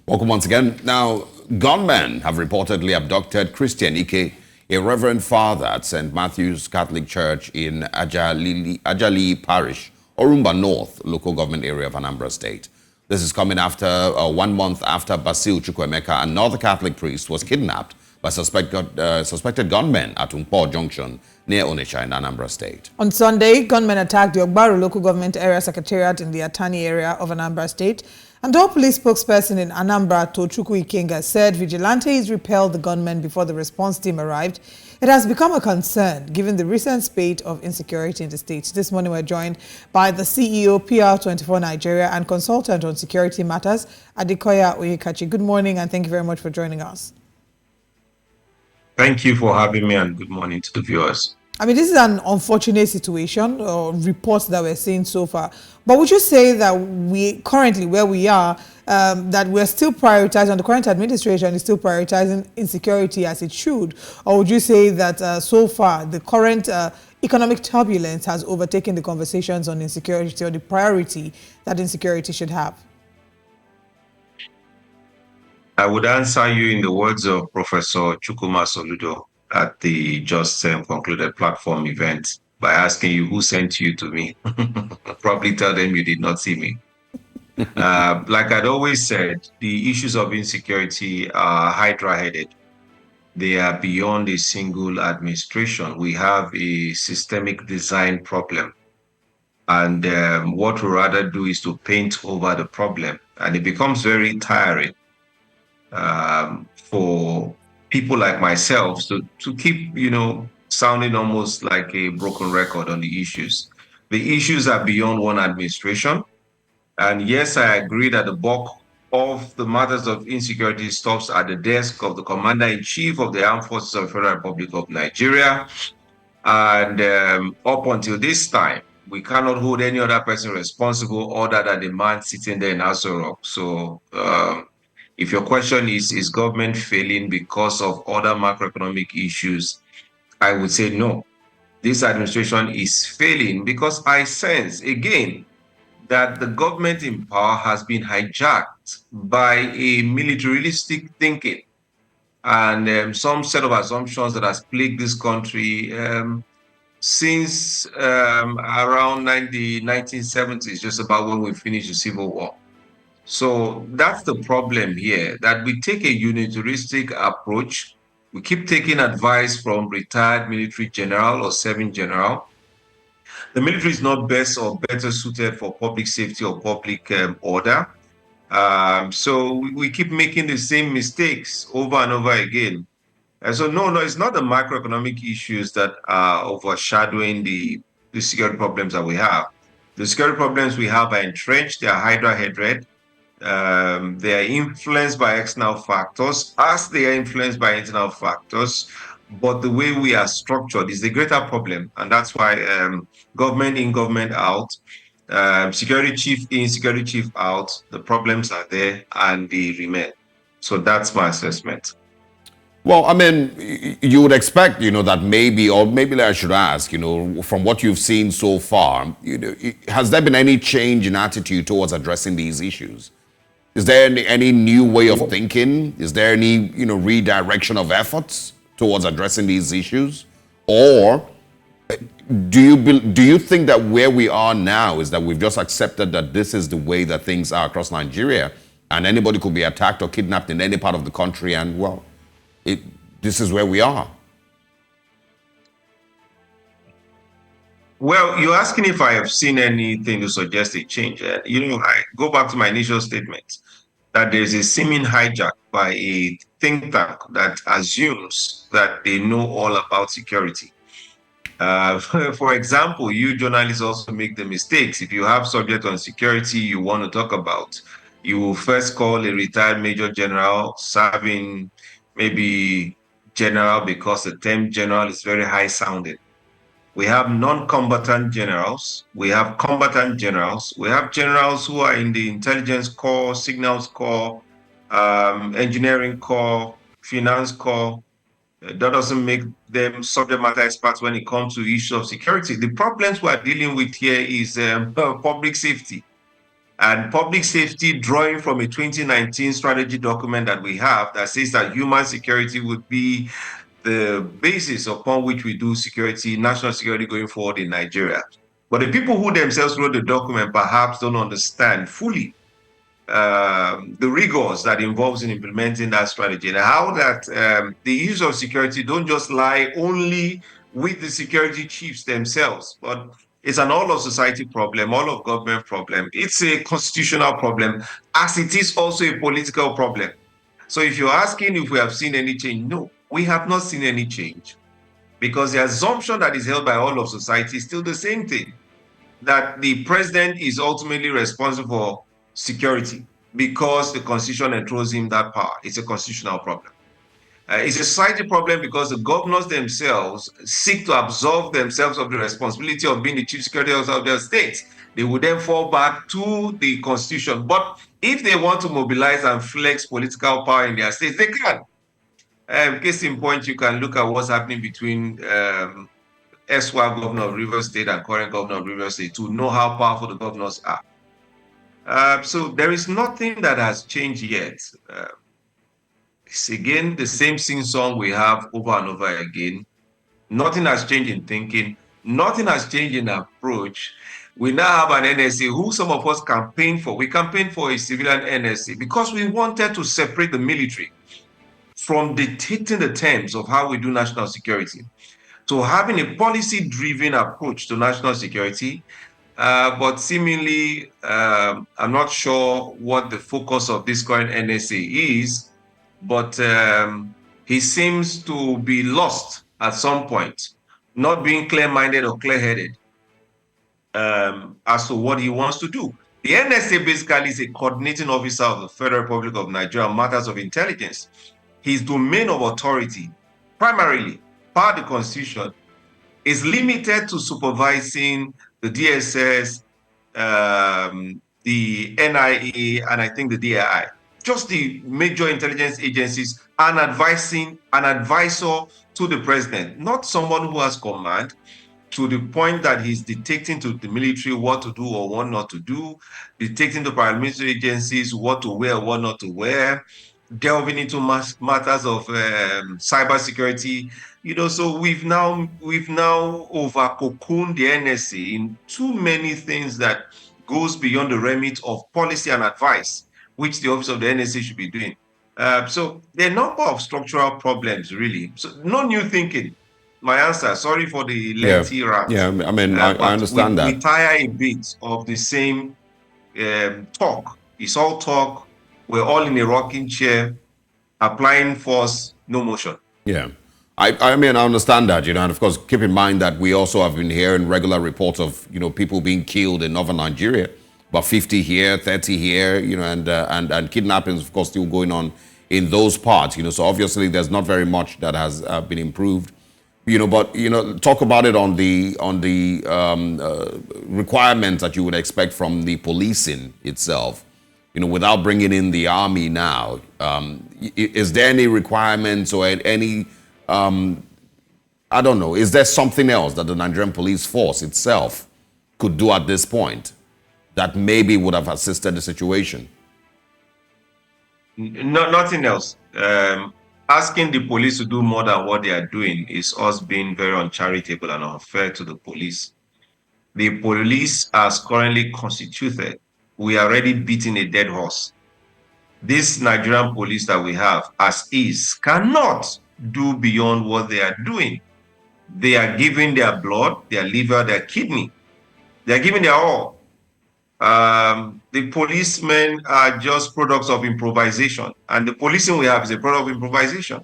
Welcome once again. Now, gunmen have reportedly abducted Christian Ike, a Reverend Father at St. Mathew's Catholic Church in Ajalli Parish, Orumba North local government area of Anambra State. This is coming after 1 month after Basil Chukwuemeka, another Catholic priest, was kidnapped by suspected gunmen at Umpo Junction near Onitsha in Anambra State. On Sunday, gunmen attacked the Ogbaru local government area secretariat in the Atani area of Anambra State. And our police spokesperson in Anambra, Tochukwu Ikenga, said vigilantes repelled the gunmen before the response team arrived. It has become a concern given the recent spate of insecurity in the state. This morning we're joined by the CEO, PR24 Nigeria, and consultant on security matters, Adekoya Oyekachi. Good morning and thank you very much for joining us. Thank you for having me and good morning to the viewers. I mean, this is an unfortunate situation or reports that we're seeing so far. But would you say that we currently, where we are, that we're still prioritizing, the current administration is still prioritizing insecurity as it should? Or would you say that so far the current economic turbulence has overtaken the conversations on insecurity or the priority that insecurity should have? I would answer you in the words of Professor Chukwuma Soludo at the just concluded platform event by asking you who sent you to me. Probably tell them you did not see me. Like I'd always said, the issues of insecurity are hydra-headed. They are beyond a single administration. We have a systemic design problem. And what we rather do is to paint over the problem. And it becomes very tiring for people like myself to keep, sounding almost like a broken record on the issues. The issues are beyond one administration. And yes, I agree that the bulk of the matters of insecurity stops at the desk of the Commander-in-Chief of the Armed Forces of the Federal Republic of Nigeria. And up until this time, we cannot hold any other person responsible other than the man sitting there in Aso Rock. So if your question is government failing because of other macroeconomic issues, I would say no. This administration is failing because I sense, again, that the government in power has been hijacked by a militaristic thinking and some set of assumptions that has plagued this country since around the 1970s, just about when we finished the Civil War. So that's the problem here, that we take a unitaristic approach. We keep taking advice from retired military general or serving general. The military is not best or better suited for public safety or public order. So we keep making the same mistakes over and over again. And so no, it's not the macroeconomic issues that are overshadowing the security problems that we have. The security problems we have are entrenched, they are hydra-headed. They are influenced by external factors as they are influenced by internal factors, but the way we are structured is the greater problem, and that's why government in, government out, security chief in, security chief out, the problems are there and they remain. So that's my assessment. Well, I mean, you would expect, that maybe I should ask, from what you've seen so far, has there been any change in attitude towards addressing these issues? Is there any new way of thinking? Is there any, redirection of efforts towards addressing these issues? Or do you think that where we are now is that we've just accepted that this is the way that things are across Nigeria and anybody could be attacked or kidnapped in any part of the country and, well, this is where we are? Well, you're asking if I have seen anything to suggest a change. I go back to my initial statement that there's a seeming hijack by a think tank that assumes that they know all about security. For example, you journalists also make the mistakes. If you have subject on security you want to talk about, you will first call a retired major general serving maybe general because the term general is very high sounding. We have non-combatant generals, we have combatant generals, we have generals who are in the intelligence corps, signals corps, engineering corps, finance corps. That doesn't make them subject matter experts when it comes to issues of security. The problems we're dealing with here is public safety. And public safety, drawing from a 2019 strategy document that we have that says that human security would be the basis upon which we do security, national security going forward in Nigeria. But the people who themselves wrote the document perhaps don't understand fully the rigors that involves in implementing that strategy, and how that the issues of security don't just lie only with the security chiefs themselves, but it's an all of society problem, all of government problem. It's a constitutional problem, as it is also a political problem. So if you're asking if we have seen any change, no, we have not seen any change, because the assumption that is held by all of society is still the same thing, that the president is ultimately responsible for security because the constitution enthrones him that power. It's a constitutional problem. It's a society problem because the governors themselves seek to absolve themselves of the responsibility of being the chief security officer of their states. They would then fall back to the constitution. But if they want to mobilize and flex political power in their states, they can. Case in point, you can look at what's happening between erstwhile governor of Rivers State and current governor of Rivers State to know how powerful the governors are. So there is nothing that has changed yet. It's again the same sing-song we have over and over again. Nothing has changed in thinking. Nothing has changed in approach. We now have an NSA who some of us campaigned for. We campaigned for a civilian NSA because we wanted to separate the military from dictating the terms of how we do national security, to having a policy-driven approach to national security. But seemingly, I'm not sure what the focus of this current NSA is, but he seems to be lost at some point, not being clear-minded or clear-headed as to what he wants to do. The NSA basically is a coordinating officer of the Federal Republic of Nigeria on matters of intelligence. His domain of authority, primarily per the Constitution, is limited to supervising the DSS, the NIA, and I think the DII. Just the major intelligence agencies, and advising an advisor to the president, not someone who has command to the point that he's dictating to the military what to do or what not to do, dictating to paramilitary agencies what to wear or what not to wear, delving into matters of cybersecurity. So we've now over-cocooned the NSA in too many things that goes beyond the remit of policy and advice, which the office of the NSA should be doing. So there are a number of structural problems, really. So no new thinking. My answer, sorry for the lengthy rant. Yeah, I mean, I understand that. We tire a bit of the same talk. It's all talk. We're all in a rocking chair, applying force, no motion. Yeah. I mean, I understand that, and of course, keep in mind that we also have been hearing regular reports of, people being killed in northern Nigeria, about 50 here, 30 here, and kidnappings, of course, still going on in those parts, so obviously there's not very much that has been improved, but, talk about it on the requirements that you would expect from the policing itself, without bringing in the army now. Is there any requirements or any I don't know, is there something else that the Nigerian police force itself could do at this point that maybe would have assisted the situation? No, nothing else. Asking the police to do more than what they are doing is us being very uncharitable and unfair to the police. The police, as currently constituted, we are already beating a dead horse. This Nigerian police that we have, as is, cannot do beyond what they are doing. They are giving their blood, their liver, their kidney. They are giving their all. The policemen are just products of improvisation, and the policing we have is a product of improvisation.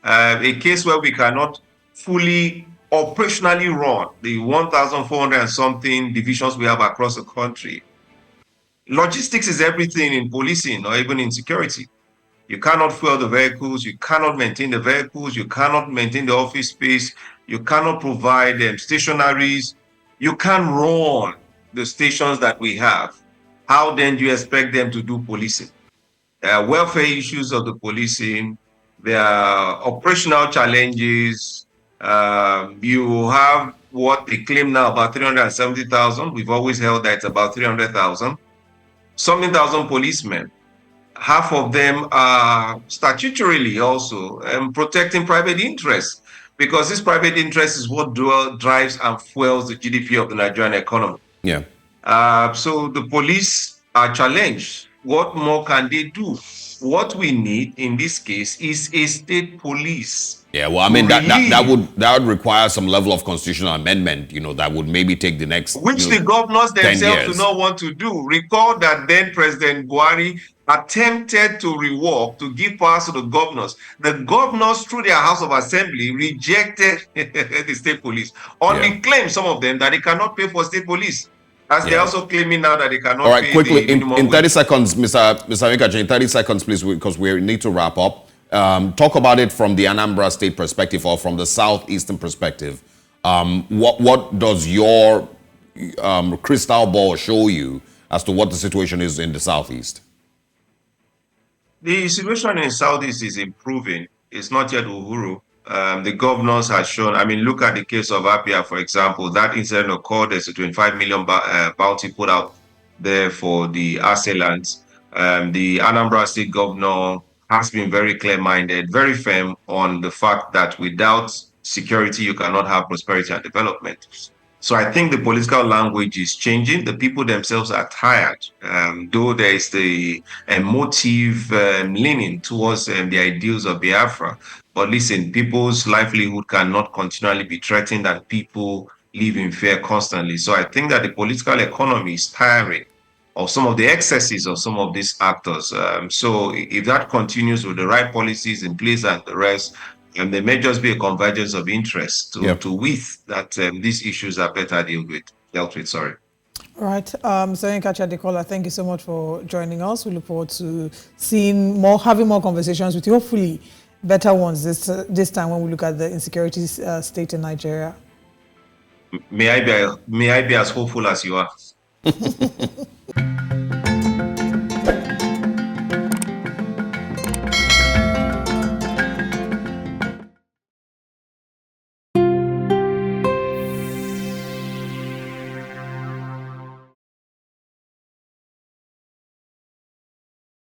A case where we cannot fully operationally run the 1,400 and something divisions we have across the country. Logistics is everything in policing or even in security. You cannot fuel the vehicles, you cannot maintain the vehicles, you cannot maintain the office space, you cannot provide stationaries, you can't run the stations that we have. How then do you expect them to do policing? There are welfare issues of the policing, there are operational challenges. You have what they claim now about 370,000. We've always held that it's about 300,000. something thousand policemen. Half of them are statutorily also protecting private interests, because this private interest is what drives and fuels the GDP of the Nigerian economy. Yeah. So the police are challenged. What more can they do? What we need in this case is a state police. Yeah, well, I mean, that would require some level of constitutional amendment, that would maybe take the next, which the governors themselves do not want to do. Recall that then President Buhari attempted to rework, to give powers to the governors. The governors, through their House of Assembly, rejected the state police on the claim, some of them, that they cannot pay for state police. As they're also claiming now that they cannot All right, pay quickly, the minimum in 30 wage. seconds, Mr. Mikachi, in 30 seconds, please, because we need to wrap up. Talk about it from the Anambra State perspective or from the southeastern perspective. What does your crystal ball show you as to what the situation is in the southeast? The situation in Southeast is improving. It's not yet Uhuru. The governors have shown, look at the case of Apia, for example. That incident occurred. There's a 25 million bounty put out there for the assailants. The Anambra State governor has been very clear-minded, very firm on the fact that without security, you cannot have prosperity and development. So I think the political language is changing. The people themselves are tired, though there is the emotive leaning towards the ideals of Biafra. But listen, people's livelihood cannot continually be threatened, and people live in fear constantly. So I think that the political economy is tiring of some of the excesses of some of these actors. So if that continues with the right policies in place and the rest, and there may just be a convergence of interest to with that these issues are better dealt with. Sorry. All right, so Nkachi Adekola, thank you so much for joining us. We look forward to having more conversations with you. Hopefully, better ones this time when we look at the insecurity state in Nigeria. May I be as hopeful as you are.